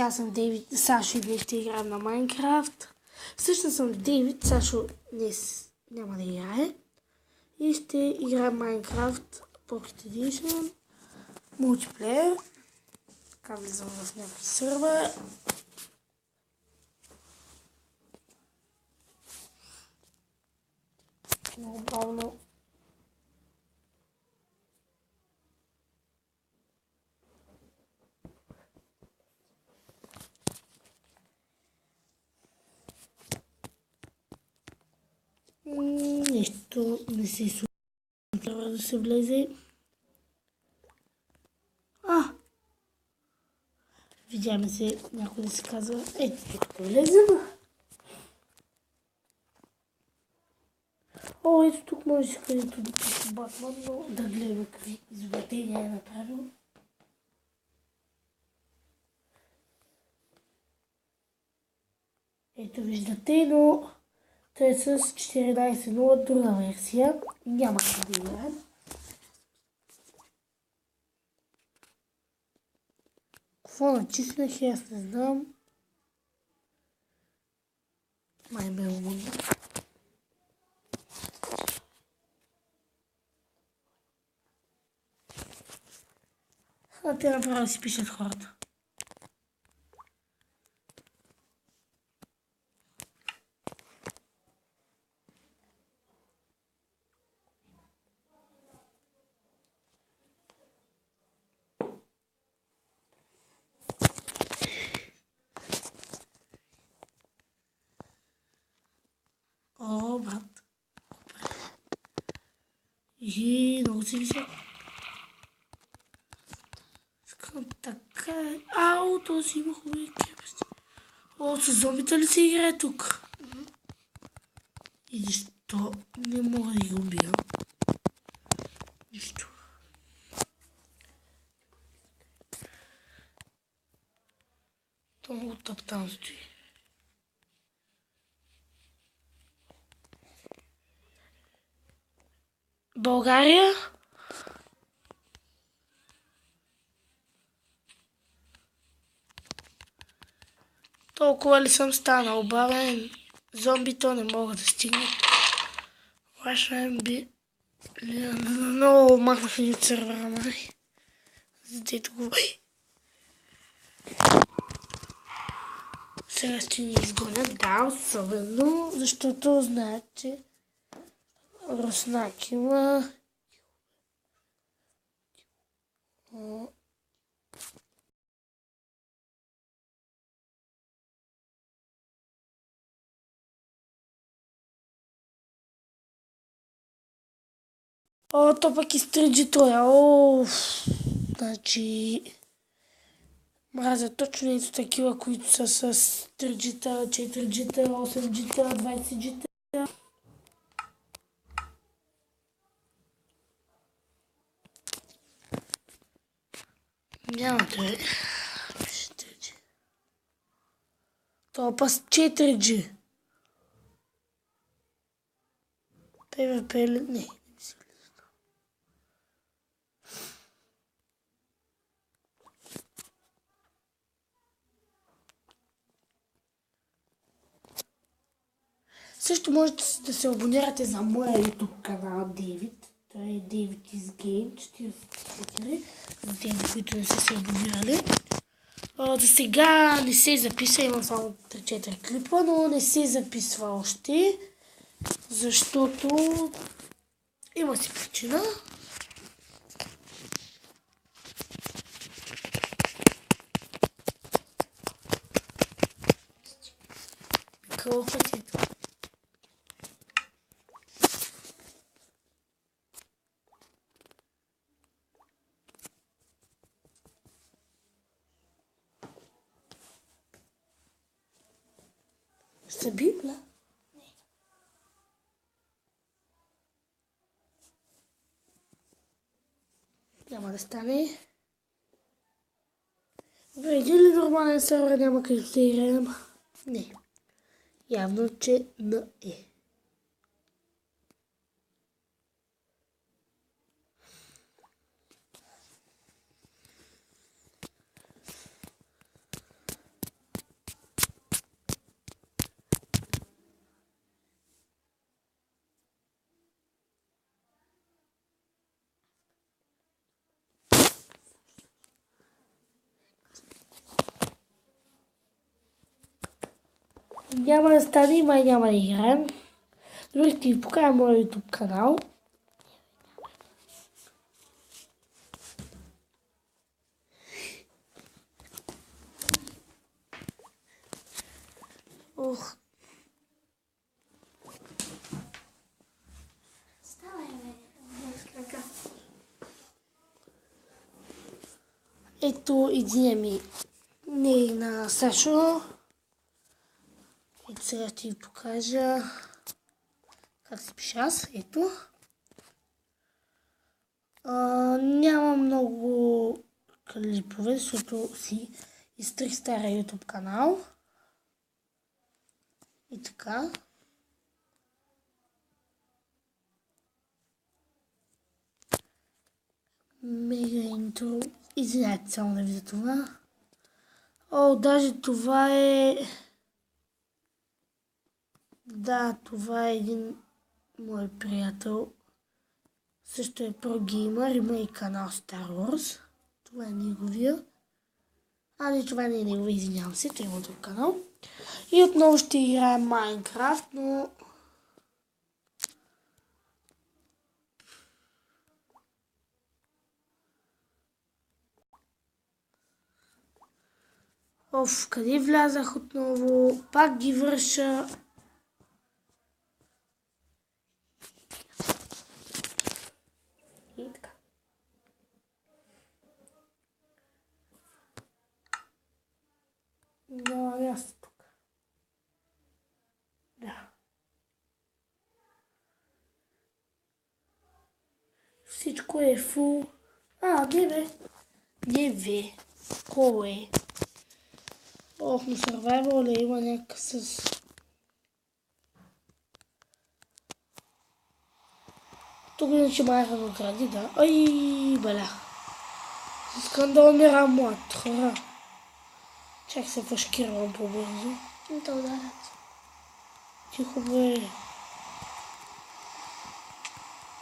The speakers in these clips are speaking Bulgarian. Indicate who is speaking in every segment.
Speaker 1: Аз съм Дейвид, Сашо и днес ще играем на Майнкрафт. Всъщност съм Дейвид, Сашо днес няма да играе. И ще играем Майнкрафт Pocket Edition, мултиплеер. Така влизам в някакъв сървър. Много бавно. Нещо не се случва. Трябва да се влезе. Видяме се, някой да се казва. Ето тук влезем. Ето тук може където да пише Батман, но да гледаме какви изобретения е направил. Ето виждате, но той е с 14.0 друга версия. Няма как да играем. Какво натиснах, аз не знам. Май ме умънна. Те направо да си пишат хората. О, брат. И много си висок. Искам така. Ау, този има хубави крепости. О, с зомбите ли се играе тук? И защо не мога да ги убия? Нищо. То много там стои. България? Толкова ли съм станал бавен? Зомбито не могат да стигнат. Ваша би... Много махнах ни от сървъра, май. Задето го... Сега ще ни изгонят, да, особено, защото знаят, че Руснак има... То пък изтриджи той. Значи... Мразя точно ето такива, които са с 3G-та, 4G-та, 8G-та, 20G-та. Няма да е. Това па с 4G. PvP ли? Не. Също можете да се абонирате за моя YouTube канал Дейвид. Това е David is Game 44. За тези, които не са се абонирали. За сега не се записа, имам само 3-4 клипа, но не се записва още. Защото има си причина. Какво пътето? Ще библа? Не. Няма да стане. Един ли нормален сервер няма където да играем? Не. Явно, че не е. Няма да стане, май няма да играем. Добре, ще ви покажа моя YouTube канал. Ох. Ето един ми не на Сашо. Ето сега ще ви покажа как се пише аз. Ето. Няма много клипове, защото си изтрих стария YouTube канал. И така. Мега интро. Извинявайте само да ви за това. О, даже това е... Да, това е един мой приятел. Също е прогеймър, има и канал Star Wars. Това е неговия. Не, това не е неговия, извинявам се, той има друг канал. И отново ще играем Майнкрафт, но... Къде влязах отново? Пак ги върша. И така. Няма място тук. Да. Всичко е фул. Не бе. Не бе. Кой е? На Survival ли има някакъв с... Тук иначе майха награди, да. Ай, баля. Искам да умирам млад хора. Чак се фашкирам по-бързо.
Speaker 2: Да ударят.
Speaker 1: Тихо бе.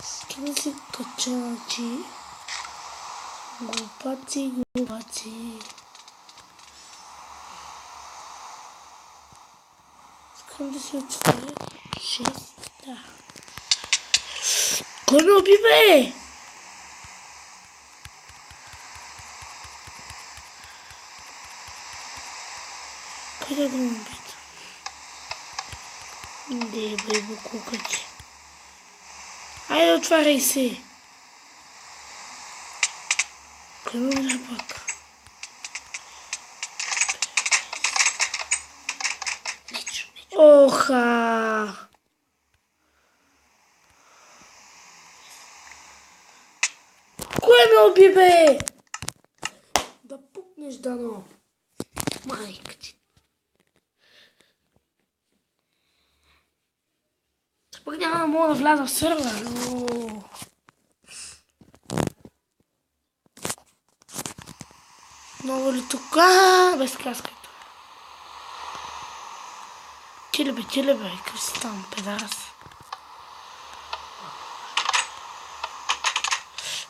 Speaker 1: Искам да си кача, че... Глупаци. Искам да си отворя 6, да. Кой ме уби, бе? Кой да го убит? Не, бе, букукачи. Айде, отваряй се. Кой ме уби пак? Оха! Кой ме уби, бе? Да пукнеш, дано. Майка ти. Пък няма да мога да вляза в сървър. Много ли тук? Без каската. Чили бе, какъв си там, педарас.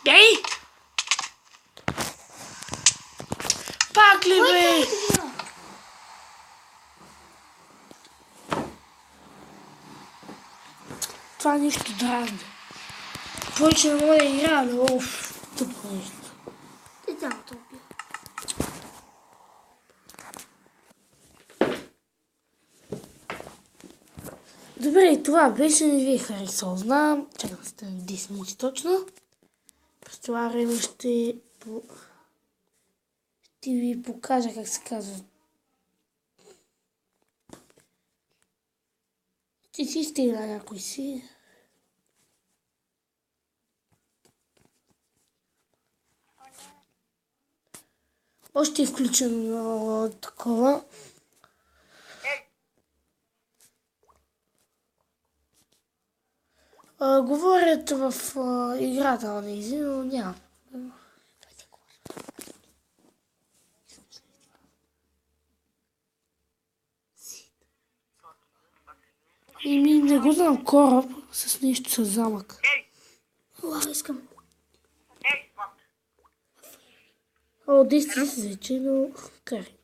Speaker 1: Бяй! Пак ли, бе? Това нищо дразни. Повече не мога да играя, но тъпо нещо.
Speaker 2: Ти цялото убил.
Speaker 1: Добре, това беше, не ви е харесало. Знам, чакам да стане 10 минути точно. През това време ще ви покажа как се казва. Ти си стигна някой си. Още е включено такова. Говорят в играта на Изи, но няма. Не го знам, кораб с нещо с замък.
Speaker 2: Искам.
Speaker 1: 10 се вече, но карай.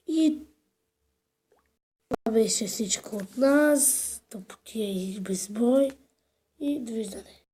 Speaker 1: И това беше всичко от нас. Тъпотия и безбой. И довиждане.